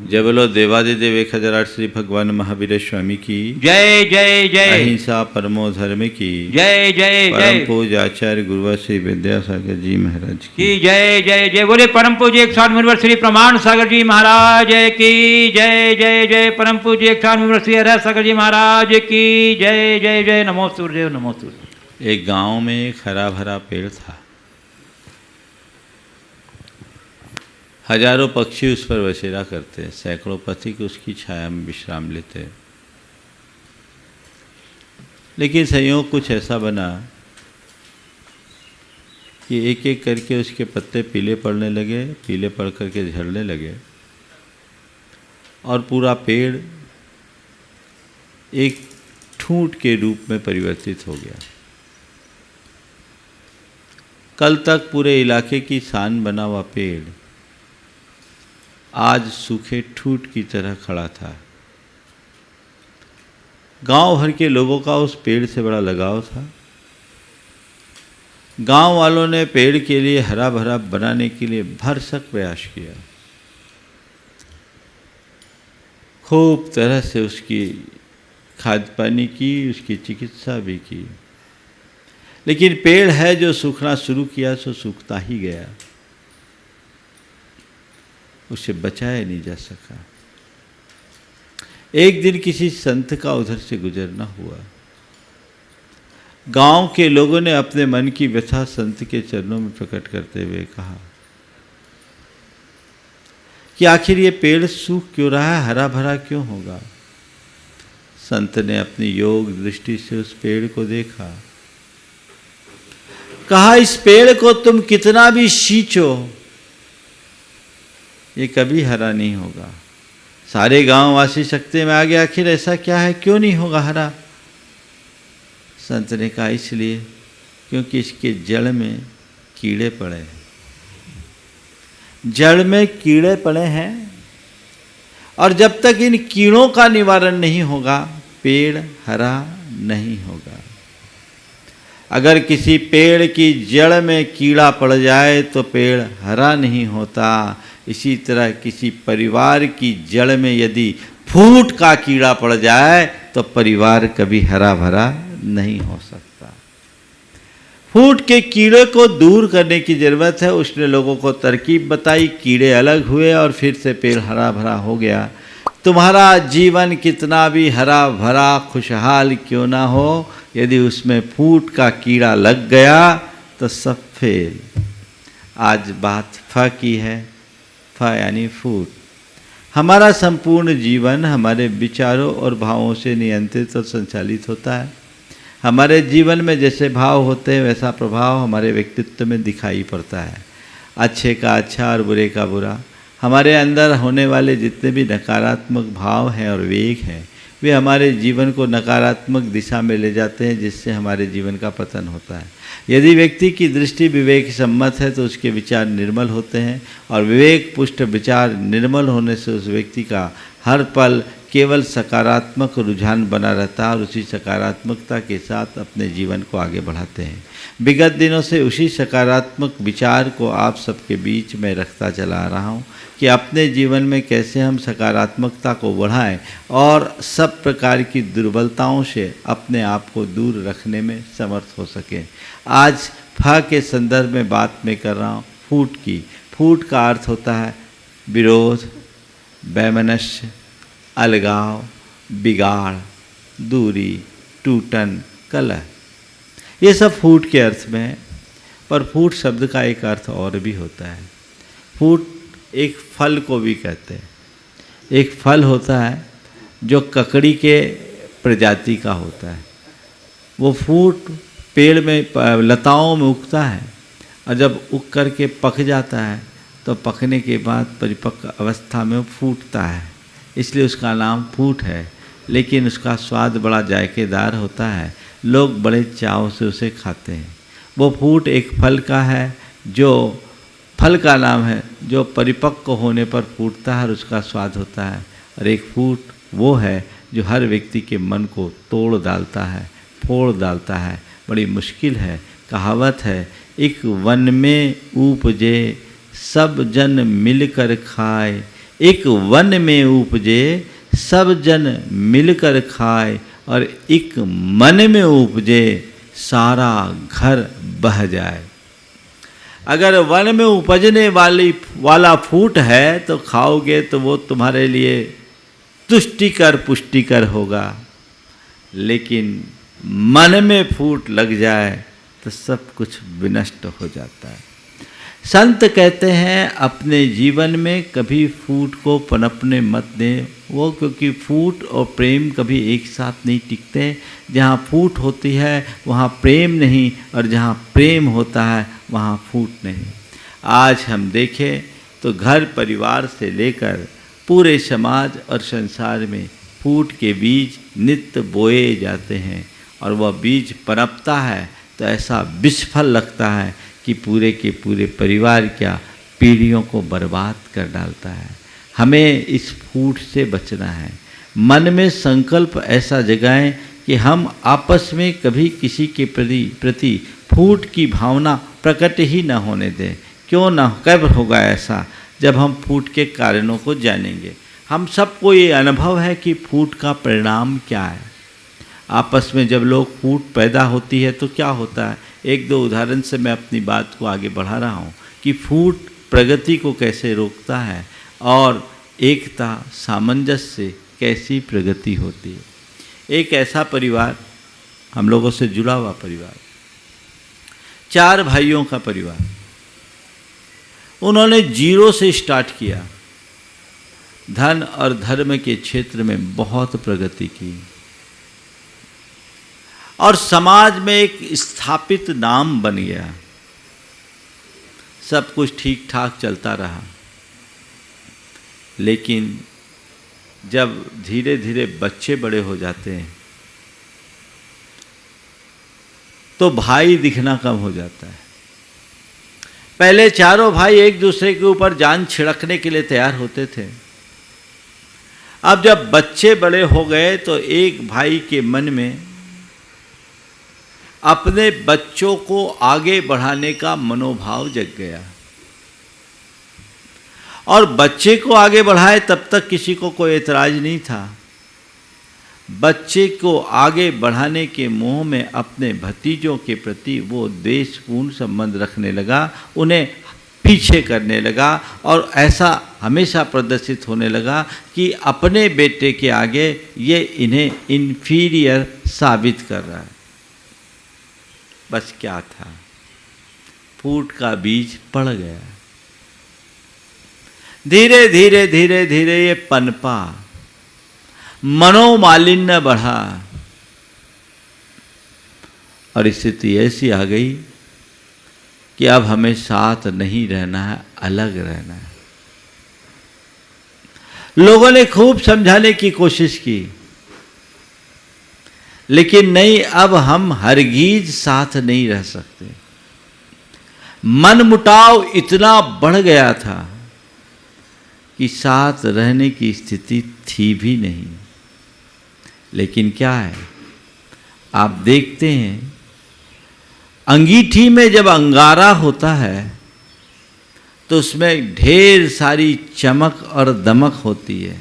जय बोलो देवादिदेव 1008 श्री भगवान महावीर स्वामी की जय जय जय। अहिंसा परमो धर्म की जय जय परम जय। पूज्य आचार्य गुरुवर श्री विद्यासागर जी महाराज की जय जय जय। बोले परम पूज्य 108 मुनिवर श्री प्रमाण सागर जी महाराज की जय जय जय। परम पूज्य 108 मुनिवर श्री हरि सागर जी महाराज की जय जय जय। नमो सूर्यदेव नमो सूर्य। एक गांव में एक हरा भरा पेड़ था। हजारों पक्षी उस पर बसेरा करते, सैकड़ों पथिक उसकी छाया में विश्राम लेते। लेकिन संयोग कुछ ऐसा बना कि एक एक करके उसके पत्ते पीले पड़ने लगे, पीले पड़ करके झड़ने लगे और पूरा पेड़ एक ठूंठ के रूप में परिवर्तित हो गया। कल तक पूरे इलाके की शान बना हुआ पेड़ आज सूखे ठूंठ की तरह खड़ा था। गांव भर के लोगों का उस पेड़ से बड़ा लगाव था। गांव वालों ने पेड़ के लिए हरा भरा बनाने के लिए भरसक प्रयास किया। खूब तरह से उसकी खाद पानी की, उसकी चिकित्सा भी की, लेकिन पेड़ है जो सूखना शुरू किया सो सूखता ही गया, उसे बचाया नहीं जा सका। एक दिन किसी संत का उधर से गुजरना हुआ। गांव के लोगों ने अपने मन की व्यथा संत के चरणों में प्रकट करते हुए कहा कि आखिर ये पेड़ सूख क्यों रहा है, हरा भरा क्यों होगा। संत ने अपनी योग दृष्टि से उस पेड़ को देखा, कहा इस पेड़ को तुम कितना भी सींचो ये कभी हरा नहीं होगा। सारे गांववासी सकते में आ गए, आखिर ऐसा क्या है, क्यों नहीं होगा हरा। संत ने कहा इसलिए क्योंकि इसके जड़ में कीड़े पड़े हैं। जड़ में कीड़े पड़े हैं और जब तक इन कीड़ों का निवारण नहीं होगा पेड़ हरा नहीं होगा। अगर किसी पेड़ की जड़ में कीड़ा पड़ जाए तो पेड़ हरा नहीं होता। इसी तरह किसी परिवार की जड़ में यदि फूट का कीड़ा पड़ जाए तो परिवार कभी हरा भरा नहीं हो सकता। फूट के कीड़े को दूर करने की जरूरत है। उसने लोगों को तरकीब बताई, कीड़े अलग हुए और फिर से पेड़ हरा भरा हो गया। तुम्हारा जीवन कितना भी हरा भरा खुशहाल क्यों ना हो, यदि उसमें फूट का कीड़ा लग गया तो सब फेल। आज बात फ की है, फ यानी फूट। हमारा संपूर्ण जीवन हमारे विचारों और भावों से नियंत्रित और संचालित होता है। हमारे जीवन में जैसे भाव होते हैं वैसा प्रभाव हमारे व्यक्तित्व में दिखाई पड़ता है। अच्छे का अच्छा और बुरे का बुरा। हमारे अंदर होने वाले जितने भी नकारात्मक भाव हैं और वेग हैं वे हमारे जीवन को नकारात्मक दिशा में ले जाते हैं, जिससे हमारे जीवन का पतन होता है। यदि व्यक्ति की दृष्टि विवेक सम्मत है तो उसके विचार निर्मल होते हैं और विवेक पुष्ट विचार निर्मल होने से उस व्यक्ति का हर पल केवल सकारात्मक रुझान बना रहता है और उसी सकारात्मकता के साथ अपने जीवन को आगे बढ़ाते हैं। विगत दिनों से उसी सकारात्मक विचार को आप सबके बीच में रखता चला आ रहा हूँ कि अपने जीवन में कैसे हम सकारात्मकता को बढ़ाएं और सब प्रकार की दुर्बलताओं से अपने आप को दूर रखने में समर्थ हो सकें। आज फ के संदर्भ में बात मैं कर रहा हूँ फूट की। फूट का अर्थ होता है विरोध, वैमनस्य, अलगाव, बिगाड़, दूरी, टूटन, कलह, ये सब फूट के अर्थ में है। पर फूट शब्द का एक अर्थ और भी होता है। फूट एक फल को भी कहते हैं। एक फल होता है जो ककड़ी के प्रजाति का होता है। वो फूट पेड़ में लताओं में उगता है और जब उग कर के पक जाता है तो पकने के बाद परिपक्व अवस्था में वो फूटता है, इसलिए उसका नाम फूट है। लेकिन उसका स्वाद बड़ा जायकेदार होता है, लोग बड़े चाव से उसे खाते हैं। वो फूट एक फल का है, जो फल का नाम है जो परिपक्व होने पर फूटता है और उसका स्वाद होता है। और एक फूट वो है जो हर व्यक्ति के मन को तोड़ डालता है, फोड़ डालता है। बड़ी मुश्किल है। कहावत है, एक वन में उपजे सब जन मिलकर खाए, एक वन में उपजे, सब जन मिलकर खाए, और एक मन में उपजे, सारा घर बह जाए। अगर वन में उपजने वाला फूट है तो खाओगे तो वो तुम्हारे लिए तुष्टिकर पुष्टिकर होगा, लेकिन मन में फूट लग जाए तो सब कुछ विनष्ट हो जाता है। संत कहते हैं अपने जीवन में कभी फूट को पनपने मत दें, वो क्योंकि फूट और प्रेम कभी एक साथ नहीं टिकते। जहाँ फूट होती है वहाँ प्रेम नहीं, और जहाँ प्रेम होता है वहाँ फूट नहीं। आज हम देखें तो घर परिवार से लेकर पूरे समाज और संसार में फूट के बीज नित्य बोए जाते हैं, और वह बीज पनपता है तो ऐसा विस्फल लगता है कि पूरे के पूरे परिवार क्या पीढ़ियों को बर्बाद कर डालता है। हमें इस फूट से बचना है। मन में संकल्प ऐसा जगाएं कि हम आपस में कभी किसी के प्रति फूट की भावना प्रकट ही न होने दें। क्यों ना, कब होगा ऐसा? जब हम फूट के कारणों को जानेंगे। हम सबको ये अनुभव है कि फूट का परिणाम क्या है। आपस में जब लोग फूट पैदा होती है तो क्या होता है, एक दो उदाहरण से मैं अपनी बात को आगे बढ़ा रहा हूँ कि फूट प्रगति को कैसे रोकता है और एकता सामंजस्य से कैसी प्रगति होती है। एक ऐसा परिवार, हम लोगों से जुड़ा हुआ परिवार, 4 भाइयों का परिवार, उन्होंने 0 से स्टार्ट किया, धन और धर्म के क्षेत्र में बहुत प्रगति की और समाज में एक स्थापित नाम बन गया। सब कुछ ठीक ठाक चलता रहा, लेकिन जब धीरे धीरे बच्चे बड़े हो जाते हैं तो भाई दिखना कम हो जाता है। पहले चारों भाई एक दूसरे के ऊपर जान छिड़कने के लिए तैयार होते थे। अब जब बच्चे बड़े हो गए तो एक भाई के मन में अपने बच्चों को आगे बढ़ाने का मनोभाव जग गया और बच्चे को आगे बढ़ाए तब तक किसी को कोई एतराज नहीं था। बच्चे को आगे बढ़ाने के मोह में अपने भतीजों के प्रति वो द्वेषपूर्ण संबंध रखने लगा, उन्हें पीछे करने लगा और ऐसा हमेशा प्रदर्शित होने लगा कि अपने बेटे के आगे ये इन्हें इन्फीरियर साबित कर रहा है। बस क्या था, फूट का बीज पड़ गया। धीरे धीरे धीरे धीरे ये पनपा, मनोमालिन्य बढ़ा और स्थिति ऐसी आ गई कि अब हमें साथ नहीं रहना है, अलग रहना है। लोगों ने खूब समझाने की कोशिश की, लेकिन नहीं, अब हम हरगिज साथ नहीं रह सकते। मनमुटाव इतना बढ़ गया था कि साथ रहने की स्थिति थी भी नहीं। लेकिन क्या है, आप देखते हैं अंगीठी में जब अंगारा होता है तो उसमें ढेर सारी चमक और दमक होती है,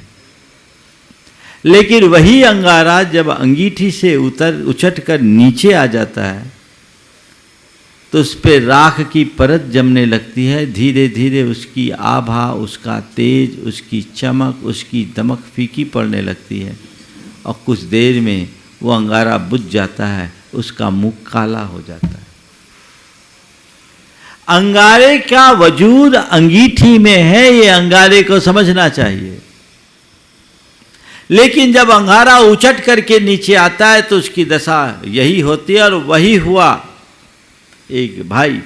लेकिन वही अंगारा जब अंगीठी से उछट कर नीचे आ जाता है तो उस पर राख की परत जमने लगती है। धीरे धीरे उसकी आभा, उसका तेज, उसकी चमक, उसकी दमक फीकी पड़ने लगती है और कुछ देर में वो अंगारा बुझ जाता है, उसका मुख काला हो जाता है। अंगारे का वजूद अंगीठी में है, ये अंगारे को समझना चाहिए। लेकिन जब अंगारा उचट करके नीचे आता है तो उसकी दशा यही होती है। और वही हुआ, एक भाई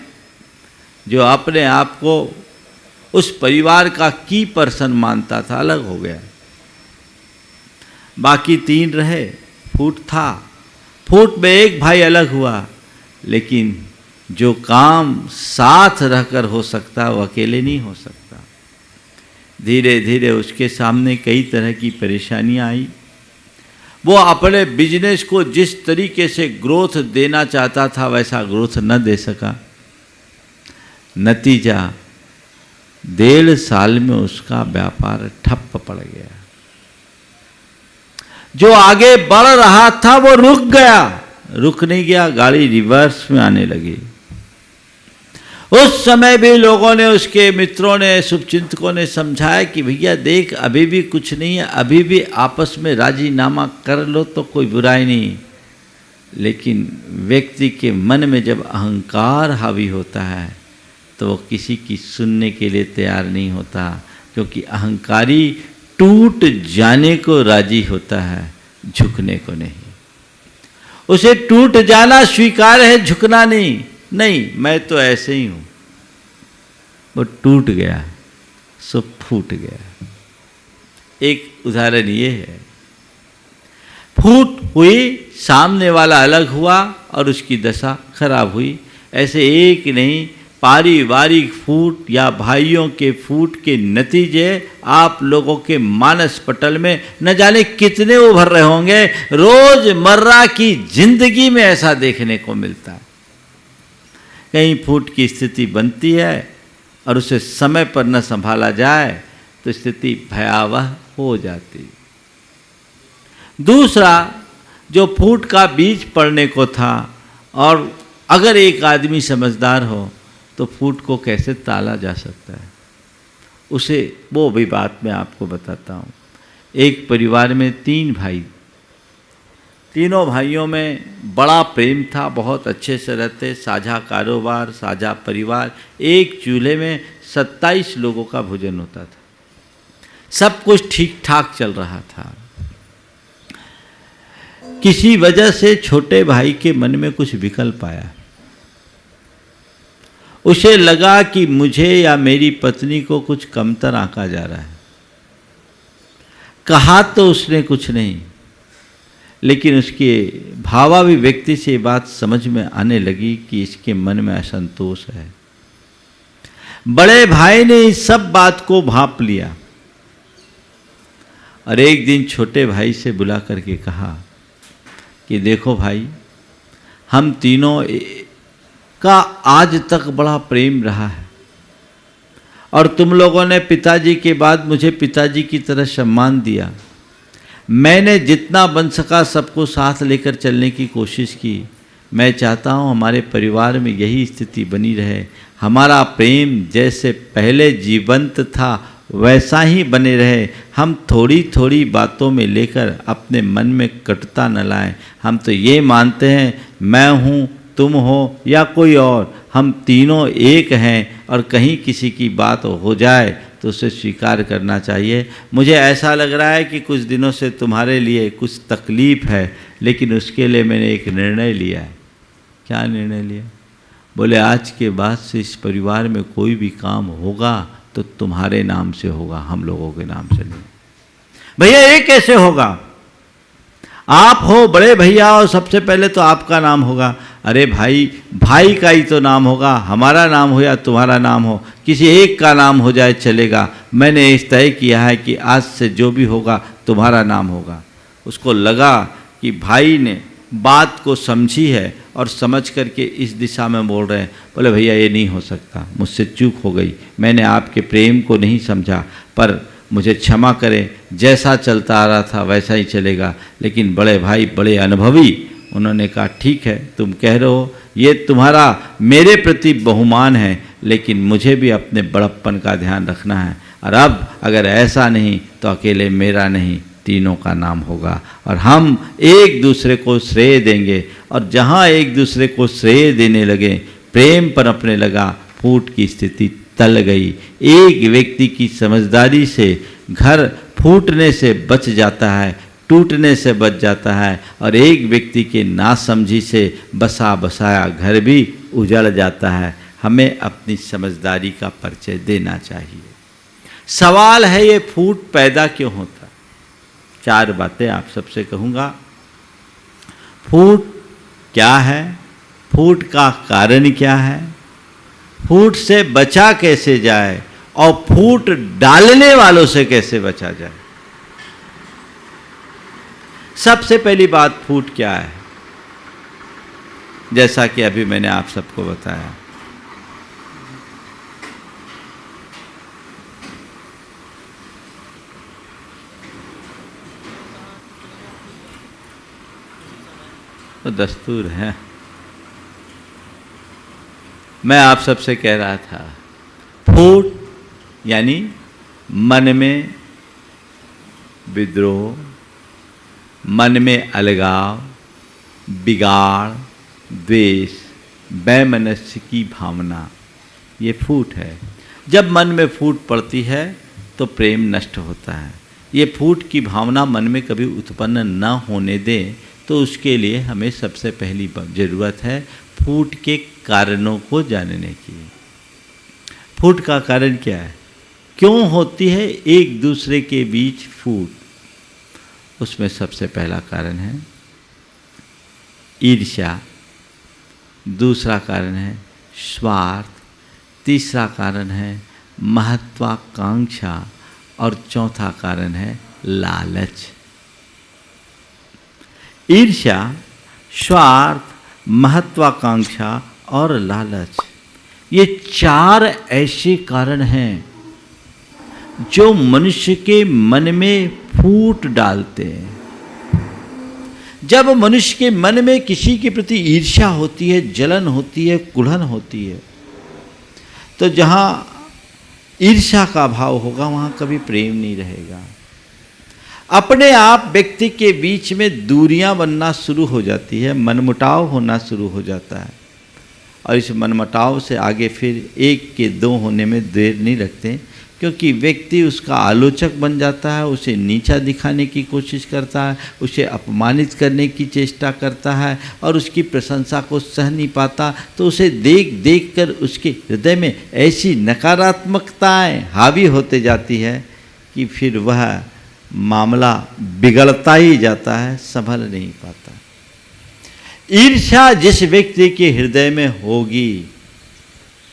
जो अपने आप को उस परिवार का की पर्सन मानता था, अलग हो गया। बाकी 3 रहे, फूट था, फूट में एक भाई अलग हुआ, लेकिन जो काम साथ रहकर हो सकता वो अकेले नहीं हो सकता। धीरे धीरे उसके सामने कई तरह की परेशानियां आई। वो अपने बिजनेस को जिस तरीके से ग्रोथ देना चाहता था वैसा ग्रोथ न दे सका। नतीजा 1.5 साल में उसका व्यापार ठप पड़ गया। जो आगे बढ़ रहा था वो रुक गया, रुक नहीं गया, गाड़ी रिवर्स में आने लगी। उस समय भी लोगों ने, उसके मित्रों ने, शुभचिंतकों ने समझाया कि भैया देख, अभी भी कुछ नहीं है, अभी भी आपस में राजीनामा कर लो तो कोई बुराई नहीं। लेकिन व्यक्ति के मन में जब अहंकार हावी होता है तो वो किसी की सुनने के लिए तैयार नहीं होता, क्योंकि अहंकारी टूट जाने को राजी होता है, झुकने को नहीं। उसे टूट जाना स्वीकार है, झुकना नहीं। नहीं, मैं तो ऐसे ही हूं। वो टूट गया, सो फूट गया। एक उदाहरण ये है, फूट हुई, सामने वाला अलग हुआ और उसकी दशा खराब हुई। ऐसे एक नहीं, पारिवारिक फूट या भाइयों के फूट के नतीजे आप लोगों के मानस पटल में न जाने कितने उभर रहे होंगे। रोजमर्रा की जिंदगी में ऐसा देखने को मिलता है। कहीं फूट की स्थिति बनती है और उसे समय पर न संभाला जाए तो स्थिति भयावह हो जाती। दूसरा, जो फूट का बीज पड़ने को था, और अगर एक आदमी समझदार हो तो फूट को कैसे टाला जा सकता है, उसे वो भी बात मैं आपको बताता हूँ। एक परिवार में 3 भाई, तीनों भाइयों में बड़ा प्रेम था, बहुत अच्छे से रहते, साझा कारोबार, साझा परिवार। एक चूल्हे में 27 लोगों का भोजन होता था, सब कुछ ठीक ठाक चल रहा था। किसी वजह से छोटे भाई के मन में कुछ विकल्प आया। उसे लगा कि मुझे या मेरी पत्नी को कुछ कमतर आंका जा रहा है। कहा तो उसने कुछ नहीं, लेकिन उसके भावाभिव्यक्ति से बात समझ में आने लगी कि इसके मन में असंतोष है। बड़े भाई ने इस सब बात को भांप लिया और एक दिन छोटे भाई से बुला करके कहा कि देखो भाई, हम तीनों का आज तक बड़ा प्रेम रहा है और तुम लोगों ने पिताजी के बाद मुझे पिताजी की तरह सम्मान दिया। मैंने जितना बन सका सबको साथ लेकर चलने की कोशिश की। मैं चाहता हूँ हमारे परिवार में यही स्थिति बनी रहे। हमारा प्रेम जैसे पहले जीवंत था वैसा ही बने रहे। हम थोड़ी थोड़ी बातों में लेकर अपने मन में कटुता न लाएं। हम तो ये मानते हैं मैं हूँ, तुम हो या कोई और, हम तीनों एक हैं और कहीं किसी की बात हो जाए तो उसे स्वीकार करना चाहिए। मुझे ऐसा लग रहा है कि कुछ दिनों से तुम्हारे लिए कुछ तकलीफ़ है, लेकिन उसके लिए मैंने एक निर्णय लिया है। क्या निर्णय लिया? बोले आज के बाद से इस परिवार में कोई भी काम होगा तो तुम्हारे नाम से होगा, हम लोगों के नाम से नहीं। भैया ये कैसे होगा? आप हो बड़े भैया और सबसे पहले तो आपका नाम होगा। अरे भाई, भाई का ही तो नाम होगा, हमारा नाम हो या तुम्हारा नाम हो, किसी एक का नाम हो जाए चलेगा। मैंने इस तय किया है कि आज से जो भी होगा तुम्हारा नाम होगा। उसको लगा कि भाई ने बात को समझी है और समझ करके इस दिशा में बोल रहे हैं। बोले भैया ये नहीं हो सकता, मुझसे चूक हो गई, मैंने आपके प्रेम को नहीं समझा, पर मुझे क्षमा करें, जैसा चलता आ रहा था वैसा ही चलेगा। लेकिन बड़े भाई बड़े अनुभवी, उन्होंने कहा ठीक है तुम कह रहे हो, ये तुम्हारा मेरे प्रति बहुमान है, लेकिन मुझे भी अपने बड़प्पन का ध्यान रखना है। और अब अगर ऐसा नहीं तो अकेले मेरा नहीं, तीनों का नाम होगा और हम एक दूसरे को श्रेय देंगे। और जहाँ एक दूसरे को श्रेय देने लगे, प्रेम पनपने लगा, फूट की स्थिति टल गई। एक व्यक्ति की समझदारी से घर फूटने से बच जाता है, टूटने से बच जाता है, और एक व्यक्ति के नासमझी से बसा बसाया घर भी उजड़ जाता है। हमें अपनी समझदारी का परिचय देना चाहिए। सवाल है ये फूट पैदा क्यों होता? 4 बातें आप सबसे कहूँगा। फूट क्या है? फूट का कारण क्या है? फूट से बचा कैसे जाए और फूट डालने वालों से कैसे बचा जाए? सबसे पहली बात, फूट क्या है? जैसा कि अभी मैंने आप सबको बताया, तो दस्तूर है। मैं आप सबसे कह रहा था, फूट यानी मन में विद्रोह, मन में अलगाव, बिगाड़, द्वेष, वैमनस्य की भावना, ये फूट है। जब मन में फूट पड़ती है तो प्रेम नष्ट होता है। ये फूट की भावना मन में कभी उत्पन्न न होने दें, तो उसके लिए हमें सबसे पहली ज़रूरत है फूट के कारणों को जानने की। फूट का कारण क्या है, क्यों होती है एक दूसरे के बीच फूट? उसमें सबसे पहला कारण है ईर्ष्या, दूसरा कारण है स्वार्थ, तीसरा कारण है महत्वाकांक्षा और चौथा कारण है लालच। ईर्ष्या, स्वार्थ, महत्वाकांक्षा और लालच, ये चार ऐसे कारण हैं जो मनुष्य के मन में फूट डालते हैं। जब मनुष्य के मन में किसी के प्रति ईर्ष्या होती है, जलन होती है, कुढ़न होती है, तो जहाँ ईर्ष्या का भाव होगा वहाँ कभी प्रेम नहीं रहेगा। अपने आप व्यक्ति के बीच में दूरियां बनना शुरू हो जाती है, मनमुटाव होना शुरू हो जाता है, और इस मनमुटाव से आगे फिर एक के दो होने में देर नहीं रखते, क्योंकि व्यक्ति उसका आलोचक बन जाता है, उसे नीचा दिखाने की कोशिश करता है, उसे अपमानित करने की चेष्टा करता है और उसकी प्रशंसा को सह नहीं पाता। तो उसे देख देख कर उसके हृदय में ऐसी नकारात्मकताएं हावी होते जाती है कि फिर वह मामला बिगड़ता ही जाता है, संभल नहीं पाता। ईर्ष्या जिस व्यक्ति के हृदय में होगी,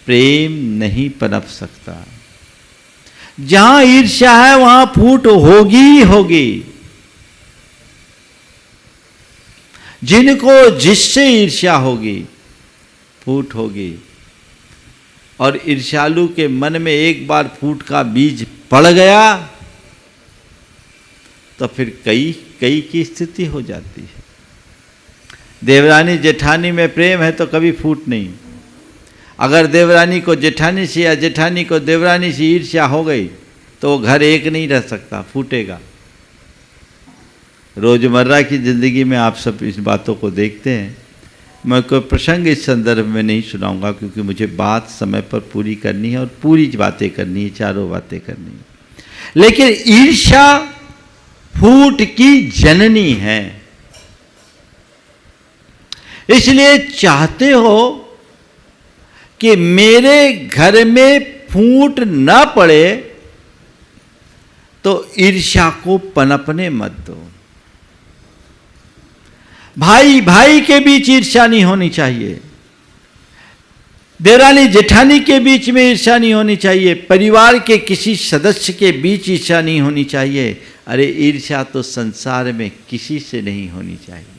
प्रेम नहीं पनप सकता। जहां ईर्ष्या है वहां फूट होगी ही होगी। जिनको जिससे ईर्ष्या होगी, फूट होगी। और ईर्ष्यालु के मन में एक बार फूट का बीज पड़ गया तो फिर कई की स्थिति हो जाती है। देवरानी जेठानी में प्रेम है तो कभी फूट नहीं। अगर देवरानी को जेठानी से या जेठानी को देवरानी से ईर्ष्या हो गई तो वो घर एक नहीं रह सकता, फूटेगा। रोजमर्रा की ज़िंदगी में आप सब इस बातों को देखते हैं। मैं कोई प्रसंग इस संदर्भ में नहीं सुनाऊंगा, क्योंकि मुझे बात समय पर पूरी करनी है और पूरी बातें करनी है, चारों बातें करनी है। लेकिन ईर्ष्या फूट की जननी है। इसलिए चाहते हो कि मेरे घर में फूट न पड़े तो ईर्ष्या को पनपने मत दो। भाई भाई के बीच ईर्ष्या नहीं होनी चाहिए, देवरानी जेठानी के बीच में ईर्ष्या नहीं होनी चाहिए, परिवार के किसी सदस्य के बीच ईर्ष्या नहीं होनी चाहिए। अरे ईर्ष्या तो संसार में किसी से नहीं होनी चाहिए।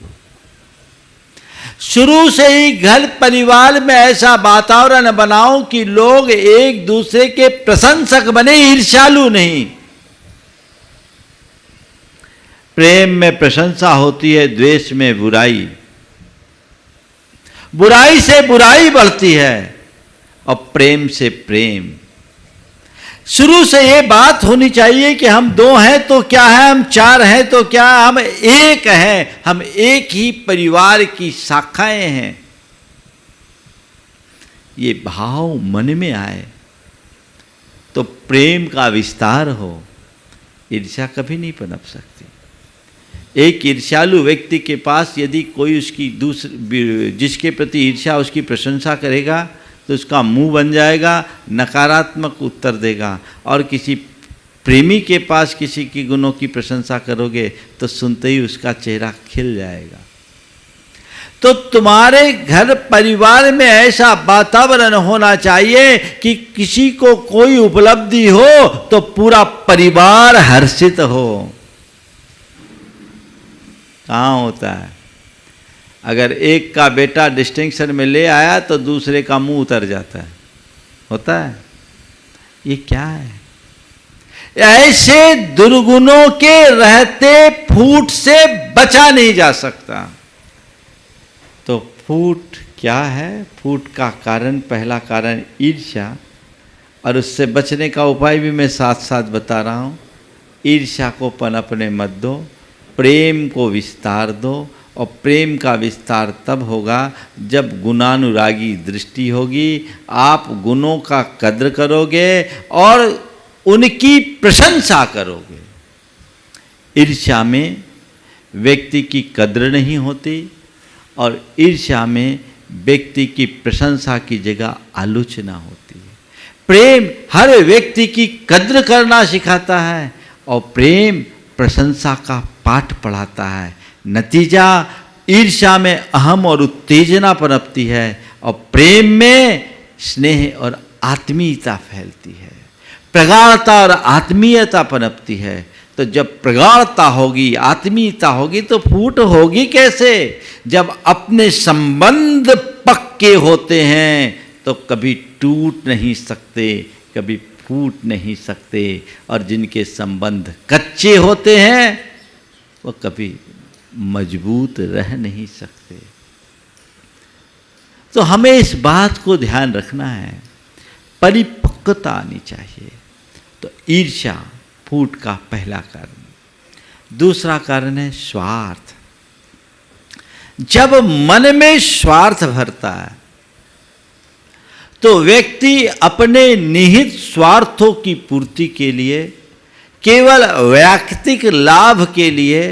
शुरू से ही घर परिवार में ऐसा वातावरण बनाओ कि लोग एक दूसरे के प्रशंसक बने, ईर्ष्यालु नहीं। प्रेम में प्रशंसा होती है, द्वेष में बुराई। बुराई से बुराई बढ़ती है और प्रेम से प्रेम। शुरू से ये बात होनी चाहिए कि हम दो हैं तो क्या है, हम चार हैं तो क्या, हम एक हैं, हम एक ही परिवार की शाखाएं हैं। ये भाव मन में आए तो प्रेम का विस्तार हो, ईर्ष्या कभी नहीं पनप सकती। एक ईर्ष्यालु व्यक्ति के पास यदि कोई उसकी जिसके प्रति ईर्ष्या उसकी प्रशंसा करेगा तो उसका मुंह बन जाएगा, नकारात्मक उत्तर देगा। और किसी प्रेमी के पास किसी की गुणों की प्रशंसा करोगे तो सुनते ही उसका चेहरा खिल जाएगा। तो तुम्हारे घर परिवार में ऐसा वातावरण होना चाहिए कि किसी को कोई उपलब्धि हो तो पूरा परिवार हर्षित हो। कहाँ होता है? अगर एक का बेटा डिस्टिंक्शन में ले आया तो दूसरे का मुंह उतर जाता है। होता है? ये क्या है? ऐसे दुर्गुणों के रहते फूट से बचा नहीं जा सकता। फूट क्या है? फूट का कारण, पहला कारण ईर्ष्या, और उससे बचने का उपाय भी मैं साथ साथ बता रहा हूँ। ईर्ष्या को पनपने मत दो, प्रेम को विस्तार दो, और प्रेम का विस्तार तब होगा जब गुणानुरागी दृष्टि होगी, आप गुणों का कद्र करोगे और उनकी प्रशंसा करोगे। ईर्ष्या में व्यक्ति की कद्र नहीं होती, और ईर्ष्या में व्यक्ति की प्रशंसा की जगह आलोचना होती है। प्रेम हर व्यक्ति की कद्र करना सिखाता है, और प्रेम प्रशंसा का पाठ पढ़ाता है। नतीजा ईर्ष्या में अहम और उत्तेजना पनपती है, और प्रेम में स्नेह और आत्मीयता फैलती है, प्रगाढ़ता और आत्मीयता पनपती है। तो जब प्रगाढ़ता होगी, आत्मीयता होगी, तो फूट होगी कैसे? जब अपने संबंध पक्के होते हैं तो कभी टूट नहीं सकते, कभी फूट नहीं सकते, और जिनके संबंध कच्चे होते हैं वो कभी मजबूत रह नहीं सकते। तो हमें इस बात को ध्यान रखना है, परिपक्वता आनी चाहिए। तो ईर्ष्या फूट का पहला कारण। दूसरा कारण है स्वार्थ। जब मन में स्वार्थ भरता है तो व्यक्ति अपने निहित स्वार्थों की पूर्ति के लिए, केवल वैयक्तिक लाभ के लिए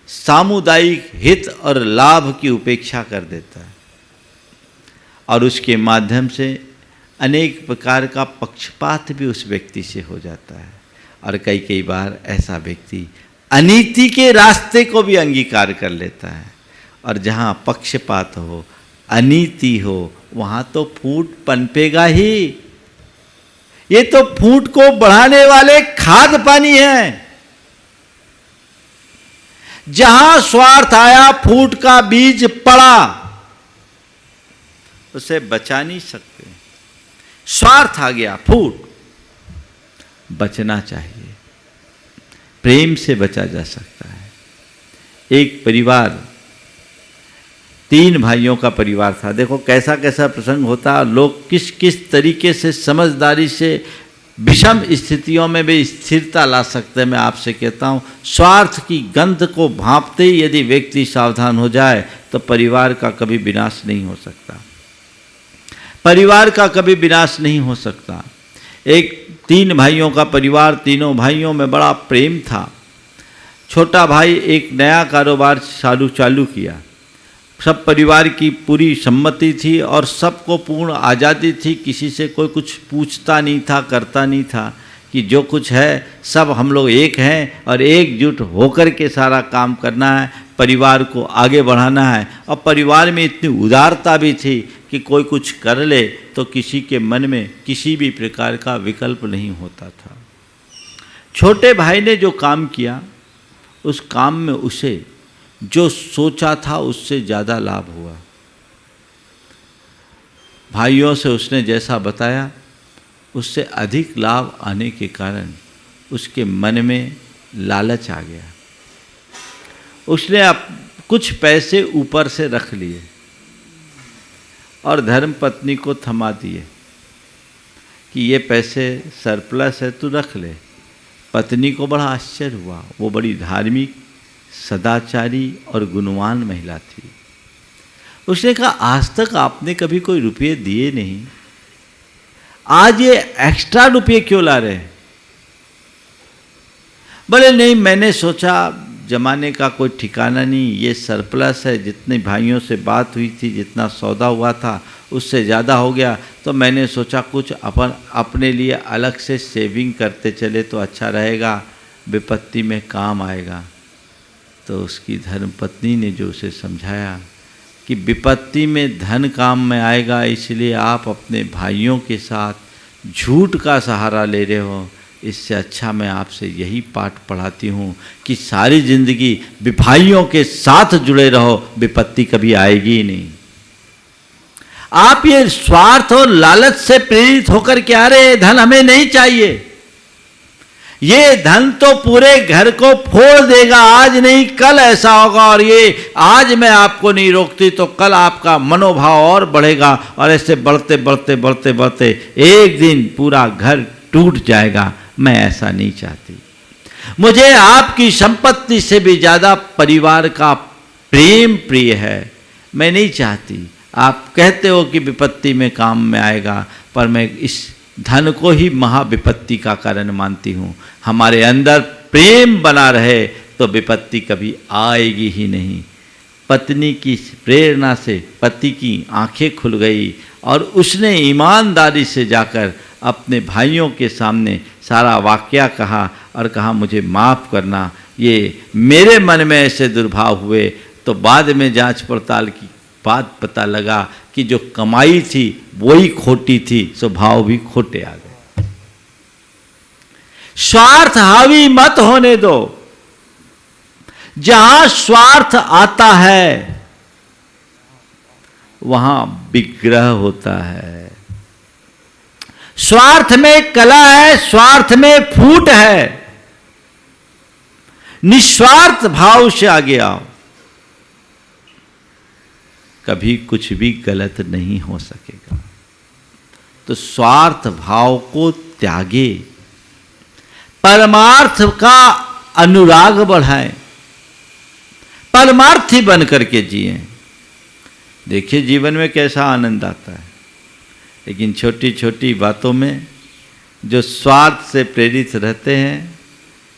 सामुदायिक हित और लाभ की उपेक्षा कर देता है, और उसके माध्यम से अनेक प्रकार का पक्षपात भी उस व्यक्ति से हो जाता है। और कई बार ऐसा व्यक्ति अनीति के रास्ते को भी अंगीकार कर लेता है, और जहाँ पक्षपात हो, अनीति हो, वहाँ तो फूट पनपेगा ही। ये तो फूट को बढ़ाने वाले खाद पानी है। जहां स्वार्थ आया, फूट का बीज पड़ा, उसे बचा नहीं सकते। स्वार्थ आ गया, फूट बचना चाहिए। प्रेम से बचा जा सकता है। एक परिवार, 3 भाइयों का परिवार था। देखो कैसा कैसा प्रसंग होता, लोग किस किस तरीके से समझदारी से विषम स्थितियों में भी स्थिरता ला सकते हैं। मैं आपसे कहता हूँ, स्वार्थ की गंध को भांपते ही यदि व्यक्ति सावधान हो जाए तो परिवार का कभी विनाश नहीं हो सकता। परिवार का कभी विनाश नहीं हो सकता। एक 3 भाइयों का परिवार, तीनों भाइयों में बड़ा प्रेम था। छोटा भाई एक नया कारोबार चालू किया। सब परिवार की पूरी सम्मति थी और सबको पूर्ण आज़ादी थी। किसी से कोई कुछ पूछता नहीं था, करता नहीं था, कि जो कुछ है सब हम लोग एक हैं और एकजुट होकर के सारा काम करना है, परिवार को आगे बढ़ाना है। और परिवार में इतनी उदारता भी थी कि कोई कुछ कर ले तो किसी के मन में किसी भी प्रकार का विकल्प नहीं होता था। छोटे भाई ने जो काम किया, उस काम में उसे जो सोचा था उससे ज़्यादा लाभ हुआ। भाइयों से उसने जैसा बताया, उससे अधिक लाभ आने के कारण उसके मन में लालच आ गया। उसने अब कुछ पैसे ऊपर से रख लिए और धर्मपत्नी को थमा दिए कि ये पैसे सरप्लस है, तू रख ले। पत्नी को बड़ा आश्चर्य हुआ। वो बड़ी धार्मिक, सदाचारी और गुणवान महिला थी। उसने कहा, आज तक आपने कभी कोई रुपये दिए नहीं, आज ये एक्स्ट्रा रुपये क्यों ला रहे हैं? बोले नहीं, मैंने सोचा जमाने का कोई ठिकाना नहीं, ये सरप्लस है, जितने भाइयों से बात हुई थी, जितना सौदा हुआ था उससे ज़्यादा हो गया, तो मैंने सोचा कुछ अपने लिए अलग से सेविंग करते चले तो अच्छा रहेगा, विपत्ति में काम आएगा। तो उसकी धर्मपत्नी ने जो उसे समझाया कि विपत्ति में धन काम में आएगा, इसलिए आप अपने भाइयों के साथ झूठ का सहारा ले रहे हो। इससे अच्छा मैं आपसे यही पाठ पढ़ाती हूँ कि सारी जिंदगी भाइयों के साथ जुड़े रहो, विपत्ति कभी आएगी ही नहीं। आप ये स्वार्थ और लालच से प्रेरित होकर के आ रहे, धन हमें नहीं चाहिए, ये धन तो पूरे घर को फोड़ देगा, आज नहीं कल ऐसा होगा, और ये आज मैं आपको नहीं रोकती तो कल आपका मनोभाव और बढ़ेगा, और ऐसे बढ़ते बढ़ते बढ़ते बढ़ते एक दिन पूरा घर टूट जाएगा। मैं ऐसा नहीं चाहती। मुझे आपकी संपत्ति से भी ज़्यादा परिवार का प्रेम प्रिय है। मैं नहीं चाहती, आप कहते हो कि विपत्ति में काम में आएगा, पर मैं इस धन को ही महाविपत्ति का कारण मानती हूँ। हमारे अंदर प्रेम बना रहे तो विपत्ति कभी आएगी ही नहीं। पत्नी की प्रेरणा से पति की आंखें खुल गई और उसने ईमानदारी से जाकर अपने भाइयों के सामने सारा वाकया कहा और कहा मुझे माफ़ करना, ये मेरे मन में ऐसे दुर्भाव हुए। तो बाद में जांच पड़ताल की बात पता लगा कि जो कमाई थी वही खोटी थी, स्वभाव भी खोटे आ गए। स्वार्थ हावी मत होने दो। जहां स्वार्थ आता है वहां विग्रह होता है। स्वार्थ में कला है, स्वार्थ में फूट है। निस्वार्थ भाव से आगे आओ, कभी कुछ भी गलत नहीं हो सकेगा। तो स्वार्थ भाव को त्यागे, परमार्थ का अनुराग बढ़ाएं, परमार्थी बन करके जिए। देखिए जीवन में कैसा आनंद आता है। लेकिन छोटी छोटी बातों में जो स्वार्थ से प्रेरित रहते हैं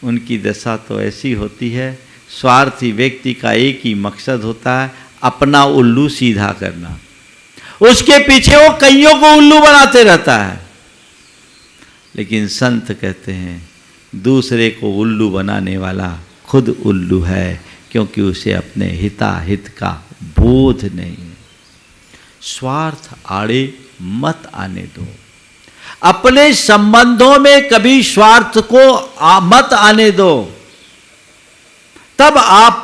उनकी दशा तो ऐसी होती है। स्वार्थी व्यक्ति का एक ही मकसद होता है, अपना उल्लू सीधा करना। उसके पीछे वो कईयों को उल्लू बनाते रहता है। लेकिन संत कहते हैं दूसरे को उल्लू बनाने वाला खुद उल्लू है, क्योंकि उसे अपने हिताहित का बोध नहीं। स्वार्थ आड़े मत आने दो। अपने संबंधों में कभी स्वार्थ को मत आने दो, तब आप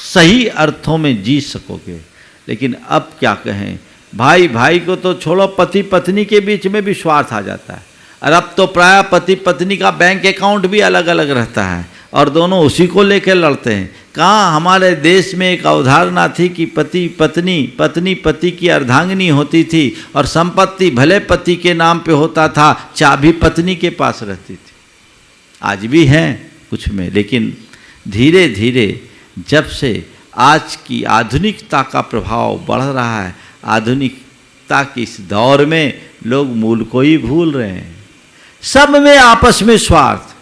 सही अर्थों में जी सकोगे। लेकिन अब क्या कहें, भाई भाई को तो छोड़ो, पति पत्नी के बीच में भी स्वार्थ आ जाता है। और अब तो प्राय पति पत्नी का बैंक अकाउंट भी अलग अलग रहता है और दोनों उसी को लेकर लड़ते हैं। कहाँ हमारे देश में एक अवधारणा थी कि पति पति की अर्धांगिनी होती थी और संपत्ति भले पति के नाम पे होता था, चाबी पत्नी के पास रहती थी। आज भी हैं कुछ में, लेकिन धीरे धीरे जब से आज की आधुनिकता का प्रभाव बढ़ रहा है, आधुनिकता के इस दौर में लोग मूल को ही भूल रहे हैं। सब में आपस में स्वार्थ,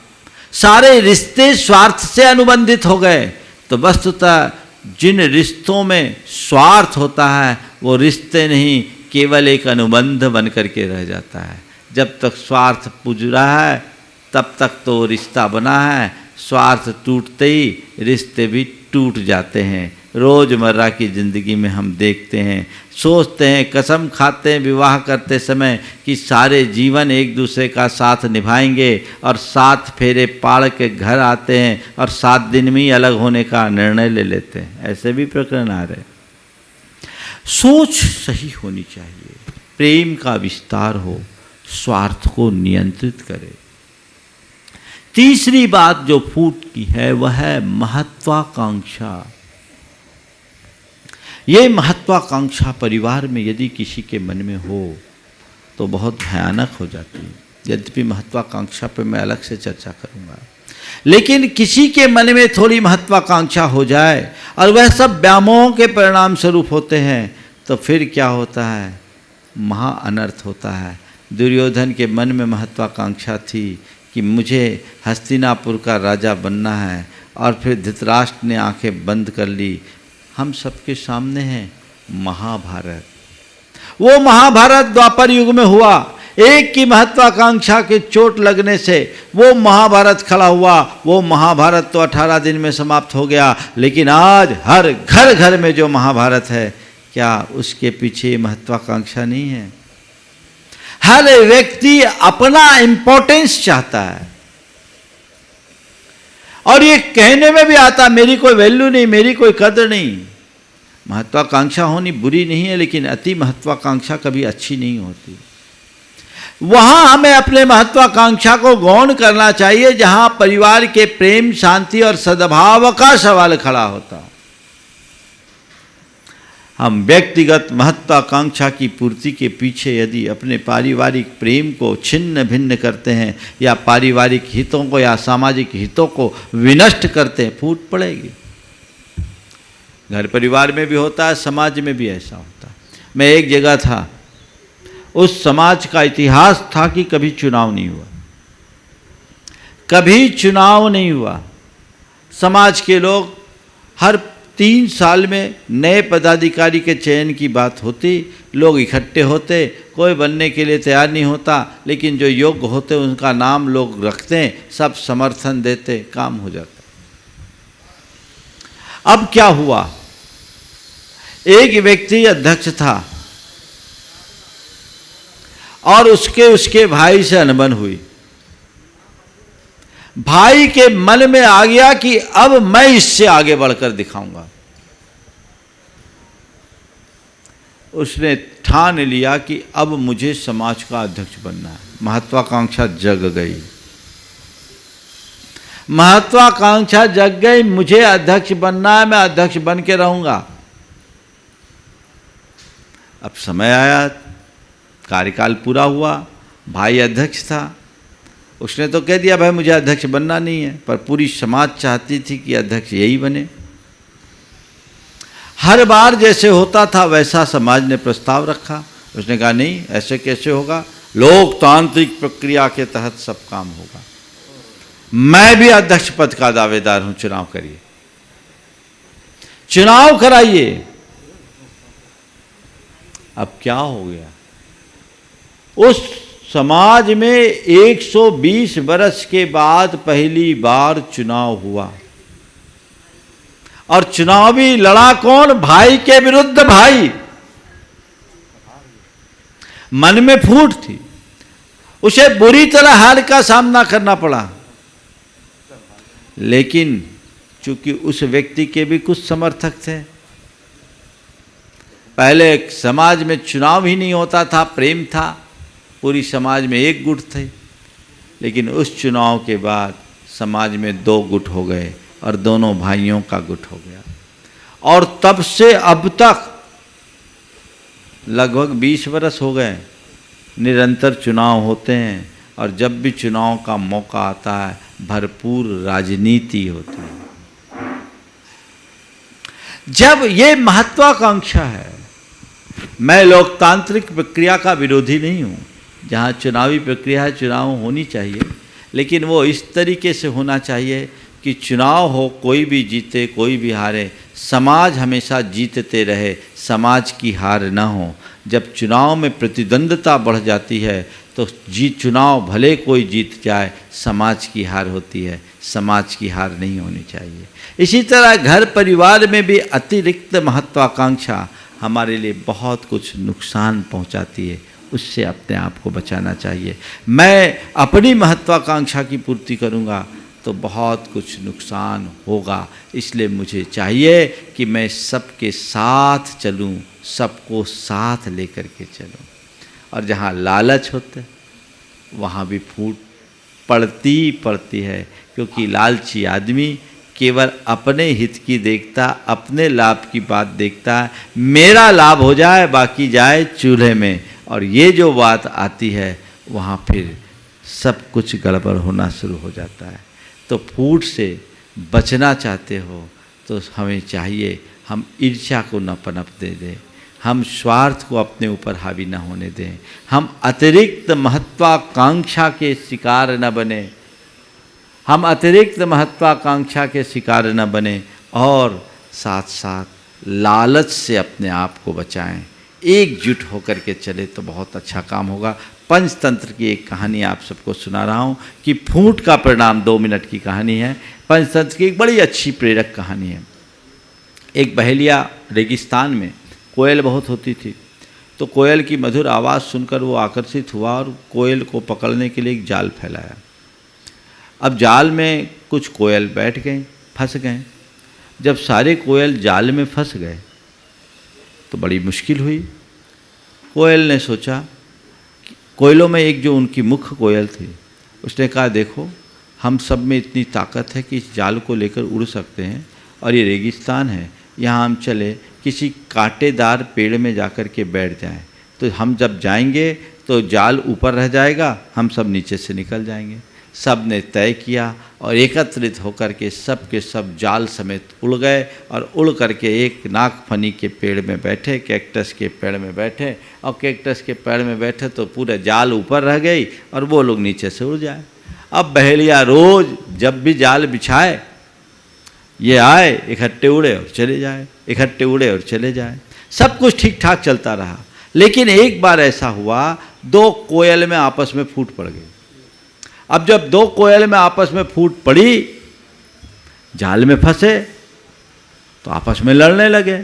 सारे रिश्ते स्वार्थ से अनुबंधित हो गए। तो वस्तुतः जिन रिश्तों में स्वार्थ होता है वो रिश्ते नहीं, केवल एक अनुबंध बन करके रह जाता है। जब तक स्वार्थ पूज रहा है तब तक तो रिश्ता बना है, स्वार्थ टूटते ही रिश्ते भी टूट जाते हैं। रोज़मर्रा की ज़िंदगी में हम देखते हैं, सोचते हैं, कसम खाते हैं विवाह करते समय कि सारे जीवन एक दूसरे का साथ निभाएंगे, और 7 फेरे पाड़ के घर आते हैं और 7 दिन में ही अलग होने का निर्णय ले लेते हैं। ऐसे भी प्रकरण आ रहे। सोच सही होनी चाहिए, प्रेम का विस्तार हो, स्वार्थ को नियंत्रित करे। तीसरी बात जो फूट की है वह है महत्वाकांक्षा। ये महत्वाकांक्षा परिवार में यदि किसी के मन में हो तो बहुत भयानक हो जाती है। यद्यपि महत्वाकांक्षा पर मैं अलग से चर्चा करूंगा, लेकिन किसी के मन में थोड़ी महत्वाकांक्षा हो जाए और वह सब व्यामोहों के परिणाम स्वरूप होते हैं तो फिर क्या होता है, महा अनर्थ होता है। दुर्योधन के मन में महत्वाकांक्षा थी कि मुझे हस्तिनापुर का राजा बनना है, और फिर धृतराष्ट्र ने आंखें बंद कर ली। हम सबके सामने है महाभारत। वो महाभारत द्वापर युग में हुआ। एक की महत्वाकांक्षा के चोट लगने से वो महाभारत खड़ा हुआ। वो महाभारत तो 18 दिन में समाप्त हो गया, लेकिन आज हर घर घर में जो महाभारत है, क्या उसके पीछे महत्वाकांक्षा नहीं है? हर व्यक्ति अपना इंपॉर्टेंस चाहता है, और ये कहने में भी आता मेरी कोई वैल्यू नहीं, मेरी कोई कदर नहीं। महत्वाकांक्षा होनी बुरी नहीं है, लेकिन अति महत्वाकांक्षा कभी अच्छी नहीं होती। वहां हमें अपने महत्वाकांक्षा को गौण करना चाहिए, जहां परिवार के प्रेम, शांति और सद्भाव का सवाल खड़ा होता। हम व्यक्तिगत महत्वाकांक्षा की पूर्ति के पीछे यदि अपने पारिवारिक प्रेम को छिन्न भिन्न करते हैं या पारिवारिक हितों को या सामाजिक हितों को विनष्ट करते हैं, फूट पड़ेगी। घर परिवार में भी होता है, समाज में भी ऐसा होता है। मैं एक जगह था, उस समाज का इतिहास था कि कभी चुनाव नहीं हुआ, कभी चुनाव नहीं हुआ। समाज के लोग हर 3 साल में नए पदाधिकारी के चयन की बात होती, लोग इकट्ठे होते, कोई बनने के लिए तैयार नहीं होता, लेकिन जो योग्य होते उनका नाम लोग रखते हैं, सब समर्थन देते, काम हो जाता। अब क्या हुआ, एक व्यक्ति अध्यक्ष था और उसके भाई से अनबन हुई। भाई के मन में आ गया कि अब मैं इससे आगे बढ़कर दिखाऊंगा। उसने ठान लिया कि अब मुझे समाज का अध्यक्ष बनना है। महत्वाकांक्षा जग गई, महत्वाकांक्षा जग गई, मुझे अध्यक्ष बनना है, मैं अध्यक्ष बन के रहूंगा। अब समय आया, कार्यकाल पूरा हुआ, भाई अध्यक्ष था, उसने तो कह दिया भाई मुझे अध्यक्ष बनना नहीं है, पर पूरी समाज चाहती थी कि अध्यक्ष यही बने। हर बार जैसे होता था वैसा समाज ने प्रस्ताव रखा। उसने कहा नहीं, ऐसे कैसे होगा, लोकतांत्रिक प्रक्रिया के तहत सब काम होगा, मैं भी अध्यक्ष पद का दावेदार हूं, चुनाव करिए, चुनाव कराइए। अब क्या हो गया, उस समाज में 120 वर्ष के बाद पहली बार चुनाव हुआ, और चुनावी लड़ा कौन, भाई के विरुद्ध भाई। मन में फूट थी, उसे बुरी तरह हार का सामना करना पड़ा, लेकिन चूंकि उस व्यक्ति के भी कुछ समर्थक थे। पहले समाज में चुनाव ही नहीं होता था, प्रेम था, पूरी समाज में एक गुट थे, लेकिन उस चुनाव के बाद समाज में 2 गुट हो गए और दोनों भाइयों का गुट हो गया। और तब से अब तक लगभग 20 वर्ष हो गए, निरंतर चुनाव होते हैं, और जब भी चुनाव का मौका आता है भरपूर राजनीति होती है। जब ये महत्वाकांक्षा है, मैं लोकतांत्रिक प्रक्रिया का विरोधी नहीं हूँ, जहाँ चुनावी प्रक्रिया है चुनाव होनी चाहिए, लेकिन वो इस तरीके से होना चाहिए कि चुनाव हो, कोई भी जीते कोई भी हारे, समाज हमेशा जीतते रहे, समाज की हार न हो। जब चुनाव में प्रतिद्वंद्विता बढ़ जाती है तो चुनाव भले कोई जीत जाए, समाज की हार होती है, समाज की हार नहीं होनी चाहिए। इसी तरह घर परिवार में भी अतिरिक्त महत्वाकांक्षा हमारे लिए बहुत कुछ नुकसान पहुंचाती है, उससे अपने आप को बचाना चाहिए। मैं अपनी महत्वाकांक्षा की पूर्ति करूंगा तो बहुत कुछ नुकसान होगा, इसलिए मुझे चाहिए कि मैं सबके साथ चलूं, सबको साथ लेकर के चलूं। और जहाँ लालच होता है वहाँ भी फूट पड़ती है, क्योंकि लालची आदमी केवल अपने हित की देखता, अपने लाभ की बात देखता है, मेरा लाभ हो जाए बाकी जाए चूल्हे में। और ये जो बात आती है वहाँ फिर सब कुछ गड़बड़ होना शुरू हो जाता है। तो फूट से बचना चाहते हो तो हमें चाहिए हम ईर्ष्या को न पनपने दें, हम स्वार्थ को अपने ऊपर हावी न होने दें, हम अतिरिक्त महत्वाकांक्षा के शिकार न बने, हम अतिरिक्त महत्वाकांक्षा के शिकार न बने, और साथ साथ लालच से अपने आप को बचाएं। एकजुट होकर के चले तो बहुत अच्छा काम होगा। पंचतंत्र की एक कहानी आप सबको सुना रहा हूँ कि फूट का परिणाम, 2 मिनट की कहानी है। पंचतंत्र की एक बड़ी अच्छी प्रेरक कहानी है। एक बहेलिया रेगिस्तान में कोयल बहुत होती थी, तो कोयल की मधुर आवाज़ सुनकर वो आकर्षित हुआ और कोयल को पकड़ने के लिए एक जाल फैलाया। अब जाल में कुछ कोयल बैठ गए, फंस गए। जब सारे कोयल जाल में फंस गए तो बड़ी मुश्किल हुई। कोयल ने सोचा कि कोयलों में एक जो उनकी मुख्य कोयल थी, उसने कहा देखो हम सब में इतनी ताकत है कि इस जाल को लेकर उड़ सकते हैं, और ये रेगिस्तान है, यहाँ हम चले किसी कांटेदार पेड़ में जाकर के बैठ जाएं, तो हम जब जाएंगे तो जाल ऊपर रह जाएगा, हम सब नीचे से निकल जाएंगे। सब ने तय किया और एकत्रित होकर के सब के सब जाल समेत उड़ गए, और उड़ करके एक नागफनी के पेड़ में बैठे, कैक्टस के पेड़ में बैठे, और कैक्टस के पेड़ में बैठे तो पूरा जाल ऊपर रह गई और वो लोग नीचे से उड़ जाए। अब बहेलिया रोज जब भी जाल बिछाए, ये आए इकट्ठे उड़े और चले जाए, इकट्ठे उड़े और चले जाए, सब कुछ ठीक ठाक चलता रहा। लेकिन एक बार ऐसा हुआ, दो कोयल में आपस में फूट पड़ गई। अब जब दो कोयल में आपस में फूट पड़ी, जाल में फंसे तो आपस में लड़ने लगे।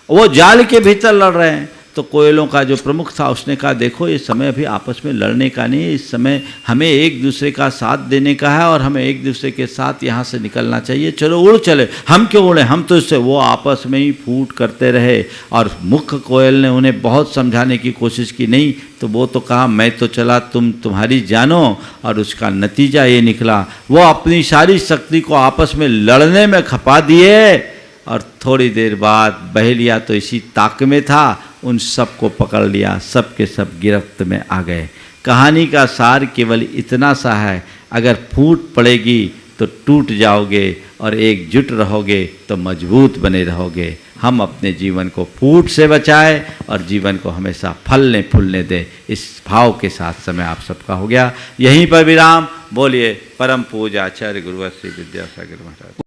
वो जाल के भीतर लड़ रहे हैं, तो कोयलों का जो प्रमुख था उसने कहा देखो ये समय अभी आपस में लड़ने का नहीं है, इस समय हमें एक दूसरे का साथ देने का है, और हमें एक दूसरे के साथ यहाँ से निकलना चाहिए, चलो उड़ चले। हम क्यों उड़े, हम तो इससे, वो आपस में ही फूट करते रहे। और मुख्य कोयल ने उन्हें बहुत समझाने की कोशिश की, नहीं तो वो तो कहा मैं तो चला, तुम्हारी जानो, और उसका नतीजा ये निकला, वो अपनी सारी शक्ति को आपस में लड़ने में खपा दिए, और थोड़ी देर बाद बहेलिया तो इसी ताक में था, उन सब को पकड़ लिया, सब के सब गिरफ्त में आ गए। कहानी का सार केवल इतना सा है, अगर फूट पड़ेगी तो टूट जाओगे, और एकजुट रहोगे तो मजबूत बने रहोगे। हम अपने जीवन को फूट से बचाए और जीवन को हमेशा फलने फूलने दें, इस भाव के साथ समय आप सबका हो गया। यहीं पर विराम। बोलिए परम पूज्य आचार्य गुरुवर श्री विद्यासागर महाराज।